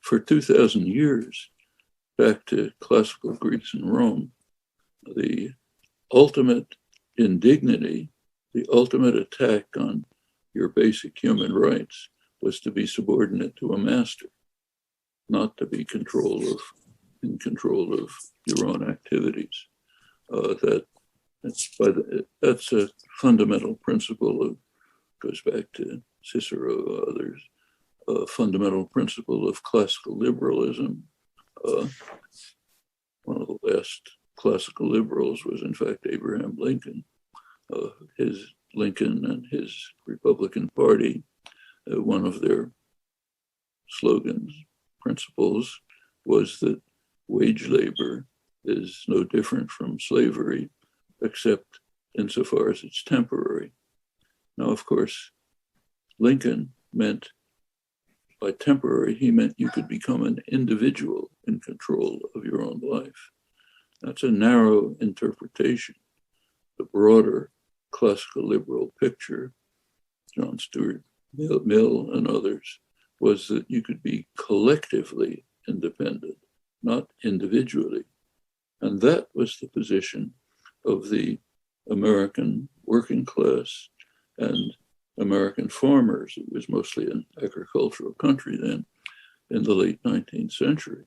for 2,000 years, back to classical Greece and Rome, the ultimate indignity, the ultimate attack on your basic human rights was to be subordinate to a master, not to be in control of your own activities. That's a fundamental principle goes back to Cicero, others, a fundamental principle of classical liberalism. One of the last classical liberals was, in fact, Abraham Lincoln. His Lincoln and his Republican Party, one of their slogans, principles, was that wage labor is no different from slavery, except insofar as it's temporary. Now, of course, Lincoln meant, by temporary, he meant you could become an individual in control of your own life. That's a narrow interpretation. The broader classical liberal picture, John Stuart Mill and others, was that you could be collectively independent, not individually. And that was the position of the American working class and American farmers. It was mostly an agricultural country then, in the late 19th century.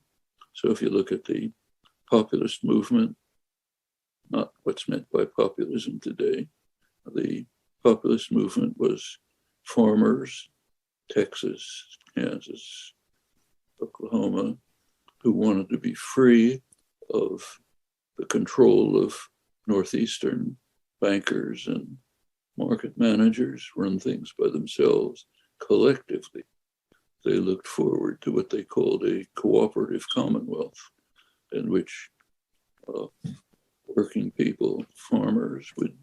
So if you look at the populist movement, not what's meant by populism today, the populist movement was farmers, Texas, Kansas, Oklahoma, who wanted to be free of the control of Northeastern bankers and market managers, run things by themselves collectively. They looked forward to what they called a cooperative commonwealth, in which working people, farmers, would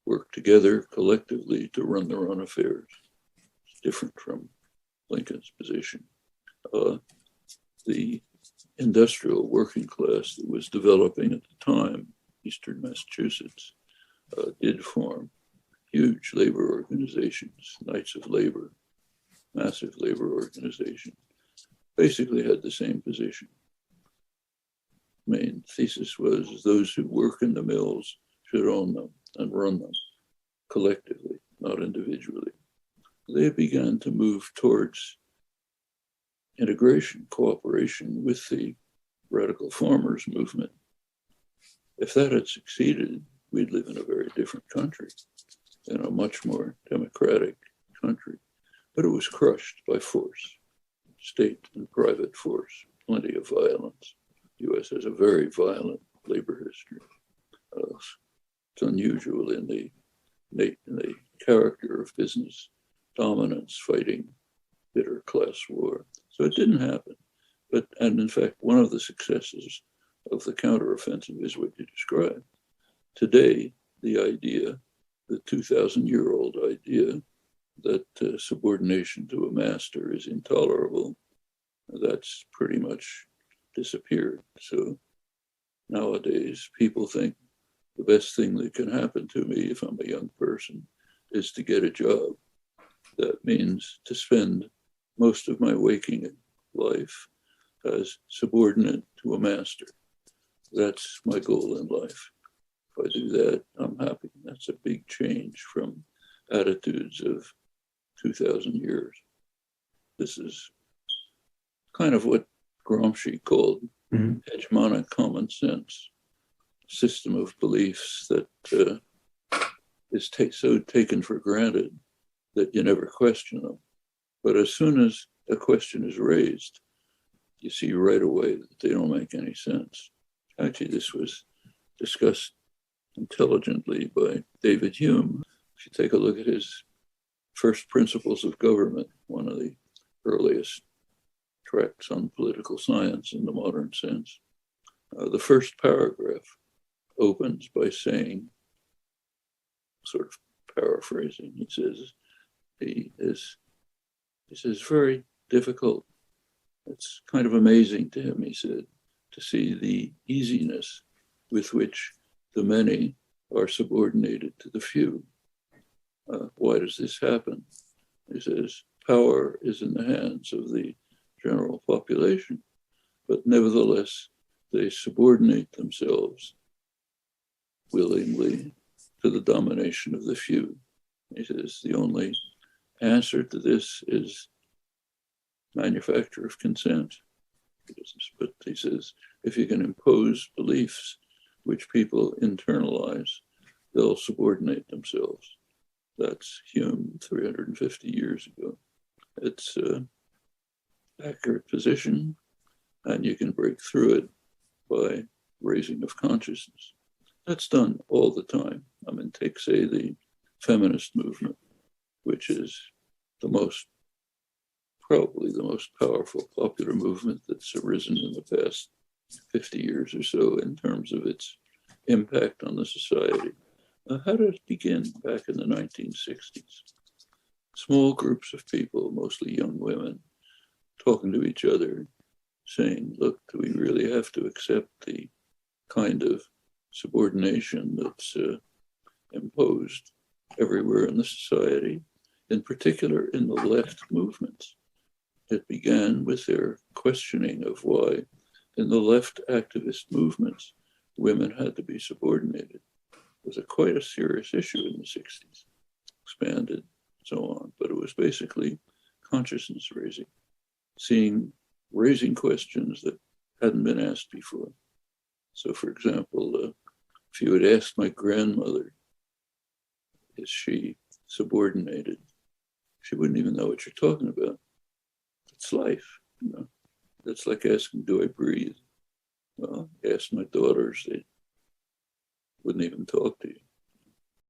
work together collectively to run their own affairs. It's different from Lincoln's position. The industrial working class that was developing at the time, Eastern Massachusetts, did form huge labor organizations, Knights of Labor, massive labor organization, basically had the same position. Main thesis was those who work in the mills should own them and run them collectively, not individually. They began to move towards integration, cooperation with the radical farmers movement. If that had succeeded, we'd live in a very different country, in a much more democratic country. But it was crushed by force, state and private force, plenty of violence. The U.S. has a very violent labor history. It's unusual in the character of business dominance fighting bitter class war. So it didn't happen. And in fact, one of the successes of the counteroffensive is what you described. Today, the idea, the 2,000-year-old idea that subordination to a master is intolerable, that's pretty much disappeared. So nowadays, people think the best thing that can happen to me if I'm a young person is to get a job. That means to spend most of my waking life as subordinate to a master. That's my goal in life. If I do that, I'm happy. That's a big change from attitudes of 2,000 years. This is kind of what Gramsci called hegemonic common sense, system of beliefs that is so taken for granted that you never question them. But as soon as a question is raised, you see right away that they don't make any sense. Actually, this was discussed intelligently by David Hume. If you take a look at his First Principles of Government, one of the earliest tracts on political science in the modern sense, the first paragraph opens by saying, sort of paraphrasing, he says, very difficult. It's kind of amazing to him, he said, to see the easiness with which the many are subordinated to the few. Why does this happen? He says, power is in the hands of the general population, but nevertheless, they subordinate themselves willingly to the domination of the few. He says the only answer to this is manufacture of consent. But he says if you can impose beliefs which people internalize, they'll subordinate themselves. That's Hume 350 years ago. It's an accurate position, and you can break through it by raising of consciousness. That's done all the time. I mean, take, say, the feminist movement, which is probably the most powerful popular movement that's arisen in the past 50 years or so in terms of its impact on the society. How did it begin back in the 1960s? Small groups of people, mostly young women, talking to each other, saying, look, do we really have to accept the kind of subordination that's imposed everywhere in the society, in particular in the left movements? It began with their questioning of why in the left activist movements, women had to be subordinated. It was quite a serious issue in the 60s, expanded, so on. But it was basically consciousness raising, raising questions that hadn't been asked before. So, for example, if you had asked my grandmother, is she subordinated? She wouldn't even know what you're talking about. It's life, you know. That's like asking, do I breathe? Well, ask my daughters, they wouldn't even talk to you.